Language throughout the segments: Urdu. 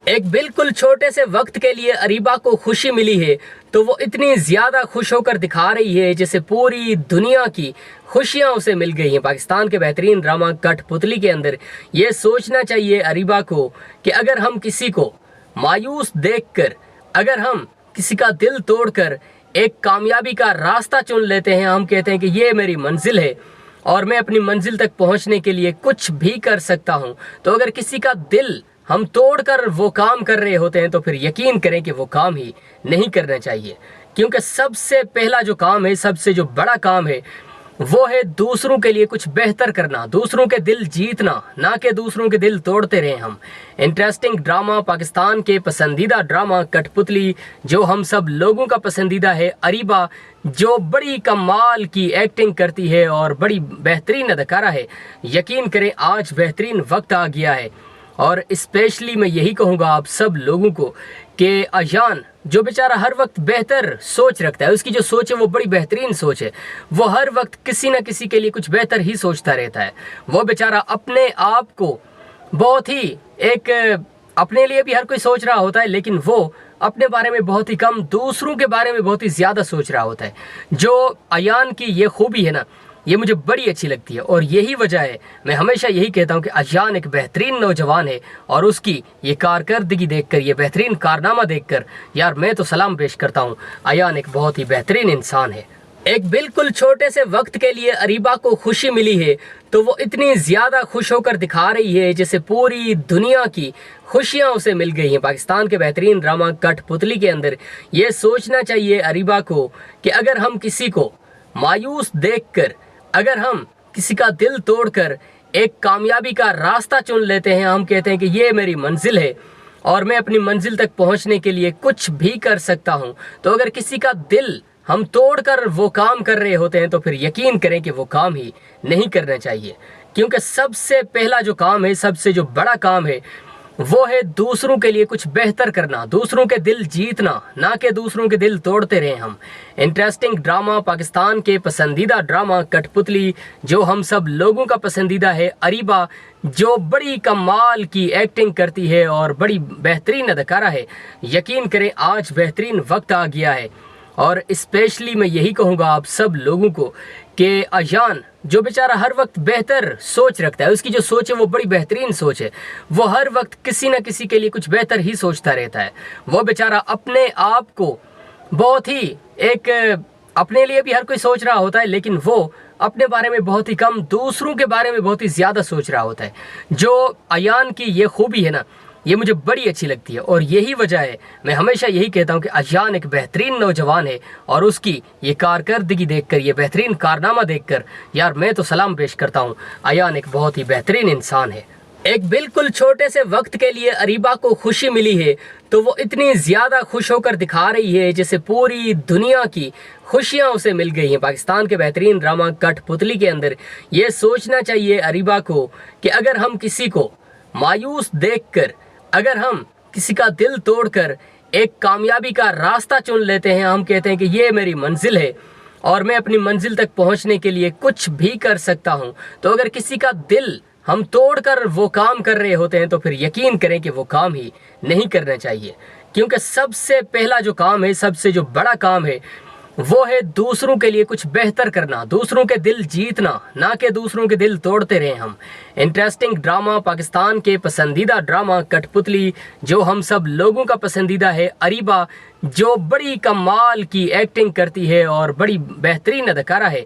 ایک بالکل چھوٹے سے وقت کے لیے اریبہ کو خوشی ملی ہے تو وہ اتنی زیادہ خوش ہو کر دکھا رہی ہے جیسے پوری دنیا کی خوشیاں اسے مل گئی ہیں۔ پاکستان کے بہترین ڈرامہ کٹ پتلی کے اندر یہ سوچنا چاہیے اریبہ کو کہ اگر ہم کسی کو مایوس دیکھ کر، اگر ہم کسی کا دل توڑ کر ایک کامیابی کا راستہ چن لیتے ہیں، ہم کہتے ہیں کہ یہ میری منزل ہے اور میں اپنی منزل تک پہنچنے کے لیے کچھ بھی کر سکتا ہوں، تو اگر کسی کا دل ہم توڑ کر وہ کام کر رہے ہوتے ہیں تو پھر یقین کریں کہ وہ کام ہی نہیں کرنا چاہیے، کیونکہ سب سے پہلا جو کام ہے، سب سے جو بڑا کام ہے، وہ ہے دوسروں کے لیے کچھ بہتر کرنا، دوسروں کے دل جیتنا، نہ کہ دوسروں کے دل توڑتے رہیں ہم۔ انٹرسٹنگ ڈرامہ، پاکستان کے پسندیدہ ڈرامہ کٹ پتلی، جو ہم سب لوگوں کا پسندیدہ ہے، اریبہ جو بڑی کمال کی ایکٹنگ کرتی ہے اور بڑی بہترین اداکارہ ہے، یقین کریں آج بہترین وقت آ گیا ہے۔ اور اسپیشلی میں یہی کہوں گا آپ سب لوگوں کو کہ ایان جو بیچارہ ہر وقت بہتر سوچ رکھتا ہے، اس کی جو سوچ ہے وہ بڑی بہترین سوچ ہے، وہ ہر وقت کسی نہ کسی کے لیے کچھ بہتر ہی سوچتا رہتا ہے۔ وہ بیچارہ اپنے آپ کو بہت ہی اپنے لیے بھی ہر کوئی سوچ رہا ہوتا ہے، لیکن وہ اپنے بارے میں بہت ہی کم، دوسروں کے بارے میں بہت ہی زیادہ سوچ رہا ہوتا ہے۔ جو ایان کی یہ خوبی ہے نا، یہ مجھے بڑی اچھی لگتی ہے، اور یہی وجہ ہے میں ہمیشہ یہی کہتا ہوں کہ ایان ایک بہترین نوجوان ہے، اور اس کی یہ کارکردگی دیکھ کر، یہ بہترین کارنامہ دیکھ کر یار میں تو سلام پیش کرتا ہوں۔ ایان ایک بہت ہی بہترین انسان ہے۔ ایک بالکل چھوٹے سے وقت کے لیے اریبہ کو خوشی ملی ہے تو وہ اتنی زیادہ خوش ہو کر دکھا رہی ہے جیسے پوری دنیا کی خوشیاں اسے مل گئی ہیں۔ پاکستان کے بہترین ڈرامہ کٹ پتلی کے اندر یہ سوچنا چاہیے اریبہ کو کہ اگر ہم کسی کو مایوس دیکھ کر، اگر ہم کسی کا دل توڑ کر ایک کامیابی کا راستہ چن لیتے ہیں، ہم کہتے ہیں کہ یہ میری منزل ہے اور میں اپنی منزل تک پہنچنے کے لیے کچھ بھی کر سکتا ہوں، تو اگر کسی کا دل ہم توڑ کر وہ کام کر رہے ہوتے ہیں تو پھر یقین کریں کہ وہ کام ہی نہیں کرنا چاہیے، کیونکہ سب سے پہلا جو کام ہے، سب سے جو بڑا کام ہے، وہ ہے دوسروں کے لیے کچھ بہتر کرنا، دوسروں کے دل جیتنا، نہ کہ دوسروں کے دل توڑتے رہیں ہم۔ انٹرسٹنگ ڈرامہ، پاکستان کے پسندیدہ ڈرامہ کٹ پتلی، جو ہم سب لوگوں کا پسندیدہ ہے، اریبہ جو بڑی کمال کی ایکٹنگ کرتی ہے اور بڑی بہترین اداکارہ ہے، یقین کریں آج بہترین وقت آ گیا ہے۔ اور اسپیشلی میں یہی کہوں گا آپ سب لوگوں کو کہ ایان جو بیچارہ ہر وقت بہتر سوچ رکھتا ہے، اس کی جو سوچ ہے وہ بڑی بہترین سوچ ہے، وہ ہر وقت کسی نہ کسی کے لیے کچھ بہتر ہی سوچتا رہتا ہے۔ وہ بیچارہ اپنے آپ کو بہت ہی اپنے لیے بھی ہر کوئی سوچ رہا ہوتا ہے، لیکن وہ اپنے بارے میں بہت ہی کم، دوسروں کے بارے میں بہت ہی زیادہ سوچ رہا ہوتا ہے۔ جو ایان کی یہ خوبی ہے نا، یہ مجھے بڑی اچھی لگتی ہے، اور یہی وجہ ہے میں ہمیشہ یہی کہتا ہوں کہ ایان ایک بہترین نوجوان ہے، اور اس کی یہ کارکردگی دیکھ کر، یہ بہترین کارنامہ دیکھ کر یار میں تو سلام پیش کرتا ہوں۔ ایان ایک بہت ہی بہترین انسان ہے۔ ایک بالکل چھوٹے سے وقت کے لیے اریبہ کو خوشی ملی ہے تو وہ اتنی زیادہ خوش ہو کر دکھا رہی ہے جیسے پوری دنیا کی خوشیاں اسے مل گئی ہیں۔ پاکستان کے بہترین ڈرامہ کٹ پتلی کے اندر یہ سوچنا چاہیے اریبہ کو کہ اگر ہم کسی کو مایوس دیکھ کر، اگر ہم کسی کا دل توڑ کر ایک کامیابی کا راستہ چن لیتے ہیں، ہم کہتے ہیں کہ یہ میری منزل ہے اور میں اپنی منزل تک پہنچنے کے لیے کچھ بھی کر سکتا ہوں، تو اگر کسی کا دل ہم توڑ کر وہ کام کر رہے ہوتے ہیں تو پھر یقین کریں کہ وہ کام ہی نہیں کرنا چاہیے، کیونکہ سب سے پہلا جو کام ہے، سب سے جو بڑا کام ہے، وہ ہے دوسروں کے لیے کچھ بہتر کرنا، دوسروں کے دل جیتنا، نہ کہ دوسروں کے دل توڑتے رہیں ہم۔ انٹرسٹنگ ڈرامہ، پاکستان کے پسندیدہ ڈرامہ کٹ پتلی، جو ہم سب لوگوں کا پسندیدہ ہے، اریبہ جو بڑی کمال کی ایکٹنگ کرتی ہے اور بڑی بہترین اداکارہ ہے،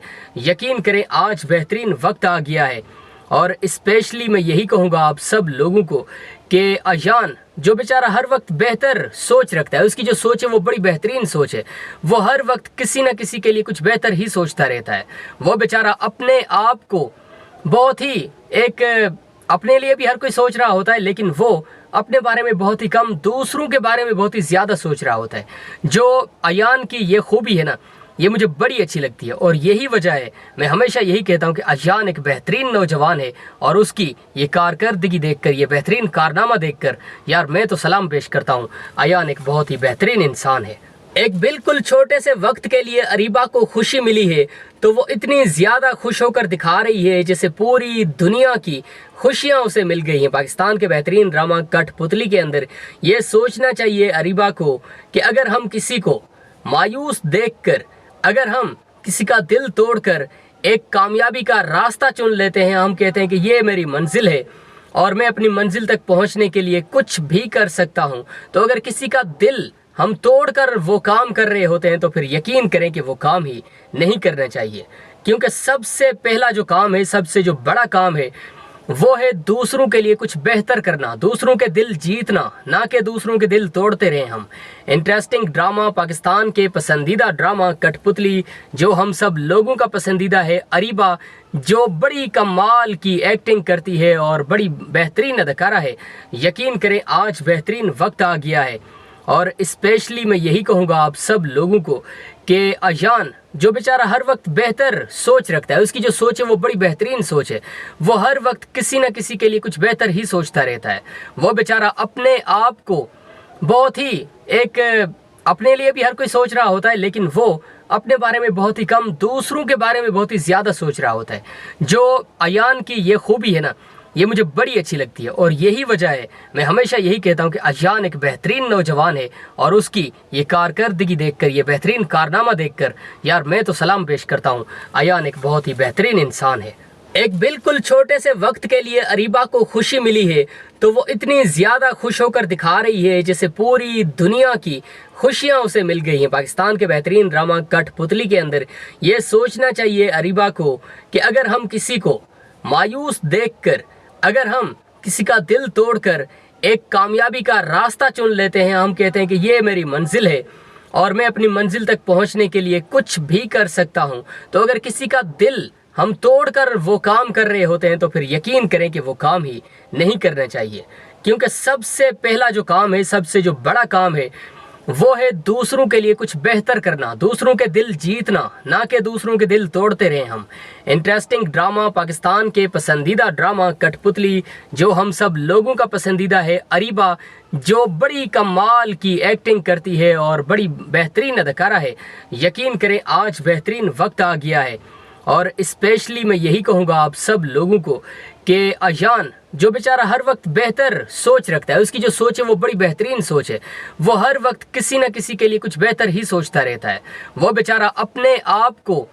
یقین کریں آج بہترین وقت آ گیا ہے۔ اور اسپیشلی میں یہی کہوں گا آپ سب لوگوں کو کہ ایان جو بیچارہ ہر وقت بہتر سوچ رکھتا ہے، اس کی جو سوچ ہے وہ بڑی بہترین سوچ ہے، وہ ہر وقت کسی نہ کسی کے لیے کچھ بہتر ہی سوچتا رہتا ہے۔ وہ بیچارہ اپنے آپ کو بہت ہی اپنے لیے بھی ہر کوئی سوچ رہا ہوتا ہے، لیکن وہ اپنے بارے میں بہت ہی کم، دوسروں کے بارے میں بہت ہی زیادہ سوچ رہا ہوتا ہے۔ جو ایان کی یہ خوبی ہے نا، یہ مجھے بڑی اچھی لگتی ہے، اور یہی وجہ ہے میں ہمیشہ یہی کہتا ہوں کہ ایان ایک بہترین نوجوان ہے، اور اس کی یہ کارکردگی دیکھ کر، یہ بہترین کارنامہ دیکھ کر یار میں تو سلام پیش کرتا ہوں۔ ایان ایک بہت ہی بہترین انسان ہے۔ ایک بالکل چھوٹے سے وقت کے لیے اریبہ کو خوشی ملی ہے تو وہ اتنی زیادہ خوش ہو کر دکھا رہی ہے جیسے پوری دنیا کی خوشیاں اسے مل گئی ہیں۔ پاکستان کے بہترین ڈرامہ کٹ پتلی کے اندر یہ سوچنا چاہیے اریبہ کو کہ اگر ہم کسی کو مایوس دیکھ کر، اگر ہم کسی کا دل توڑ کر ایک کامیابی کا راستہ چن لیتے ہیں، ہم کہتے ہیں کہ یہ میری منزل ہے اور میں اپنی منزل تک پہنچنے کے لیے کچھ بھی کر سکتا ہوں، تو اگر کسی کا دل ہم توڑ کر وہ کام کر رہے ہوتے ہیں تو پھر یقین کریں کہ وہ کام ہی نہیں کرنا چاہیے، کیونکہ سب سے پہلا جو کام ہے، سب سے جو بڑا کام ہے، وہ ہے دوسروں کے لیے کچھ بہتر کرنا، دوسروں کے دل جیتنا، نہ کہ دوسروں کے دل توڑتے رہیں ہم۔ انٹرسٹنگ ڈرامہ، پاکستان کے پسندیدہ ڈرامہ کٹ پتلی، جو ہم سب لوگوں کا پسندیدہ ہے، اریبہ جو بڑی کمال کی ایکٹنگ کرتی ہے اور بڑی بہترین اداکارہ ہے، یقین کریں آج بہترین وقت آ گیا ہے۔ اور اسپیشلی میں یہی کہوں گا آپ سب لوگوں کو کہ ایان جو بیچارہ ہر وقت بہتر سوچ رکھتا ہے، اس کی جو سوچ ہے وہ بڑی بہترین سوچ ہے، وہ ہر وقت کسی نہ کسی کے لیے کچھ بہتر ہی سوچتا رہتا ہے، وہ بیچارہ اپنے آپ کو بہت ہی اپنے لیے بھی ہر کوئی سوچ رہا ہوتا ہے، لیکن وہ اپنے بارے میں بہت ہی کم، دوسروں کے بارے میں بہت ہی زیادہ سوچ رہا ہوتا ہے۔ جو ایان کی یہ خوبی ہے نا، یہ مجھے بڑی اچھی لگتی ہے اور یہی وجہ ہے میں ہمیشہ یہی کہتا ہوں کہ ایان ایک بہترین نوجوان ہے، اور اس کی یہ کارکردگی دیکھ کر، یہ بہترین کارنامہ دیکھ کر یار میں تو سلام پیش کرتا ہوں، ایان ایک بہت ہی بہترین انسان ہے۔ ایک بالکل چھوٹے سے وقت کے لیے اریبہ کو خوشی ملی ہے تو وہ اتنی زیادہ خوش ہو کر دکھا رہی ہے جیسے پوری دنیا کی خوشیاں اسے مل گئی ہیں۔ پاکستان کے بہترین ڈرامہ کٹ پتلی کے اندر یہ سوچنا چاہیے اریبہ کو کہ اگر ہم کسی کو مایوس دیکھ کر، اگر ہم کسی کا دل توڑ کر ایک کامیابی کا راستہ چن لیتے ہیں، ہم کہتے ہیں کہ یہ میری منزل ہے اور میں اپنی منزل تک پہنچنے کے لیے کچھ بھی کر سکتا ہوں، تو اگر کسی کا دل ہم توڑ کر وہ کام کر رہے ہوتے ہیں تو پھر یقین کریں کہ وہ کام ہی نہیں کرنا چاہیے، کیونکہ سب سے پہلا جو کام ہے، سب سے جو بڑا کام ہے، وہ ہے دوسروں کے لیے کچھ بہتر کرنا، دوسروں کے دل جیتنا، نہ کہ دوسروں کے دل توڑتے رہیں ہم۔ انٹرسٹنگ ڈرامہ، پاکستان کے پسندیدہ ڈرامہ کٹ پتلی، جو ہم سب لوگوں کا پسندیدہ ہے، اریبہ جو بڑی کمال کی ایکٹنگ کرتی ہے اور بڑی بہترین اداکارہ ہے، یقین کریں آج بہترین وقت آ گیا ہے۔ اور اسپیشلی میں یہی کہوں گا آپ سب لوگوں کو کہ ایان جو بیچارہ ہر وقت بہتر سوچ رکھتا ہے، اس کی جو سوچ ہے وہ بڑی بہترین سوچ ہے، وہ ہر وقت کسی نہ کسی کے لیے کچھ بہتر ہی سوچتا رہتا ہے، وہ بیچارہ اپنے آپ کو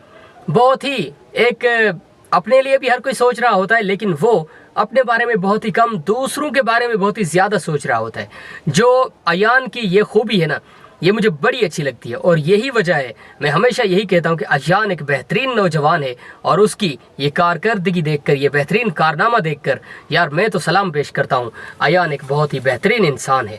بہت ہی اپنے لیے بھی ہر کوئی سوچ رہا ہوتا ہے، لیکن وہ اپنے بارے میں بہت ہی کم، دوسروں کے بارے میں بہت ہی زیادہ سوچ رہا ہوتا ہے۔ جو ایان کی یہ خوبی ہے نا، یہ مجھے بڑی اچھی لگتی ہے اور یہی وجہ ہے میں ہمیشہ یہی کہتا ہوں کہ ایان ایک بہترین نوجوان ہے، اور اس کی یہ کارکردگی دیکھ کر، یہ بہترین کارنامہ دیکھ کر یار میں تو سلام پیش کرتا ہوں، ایان ایک بہت ہی بہترین انسان ہے۔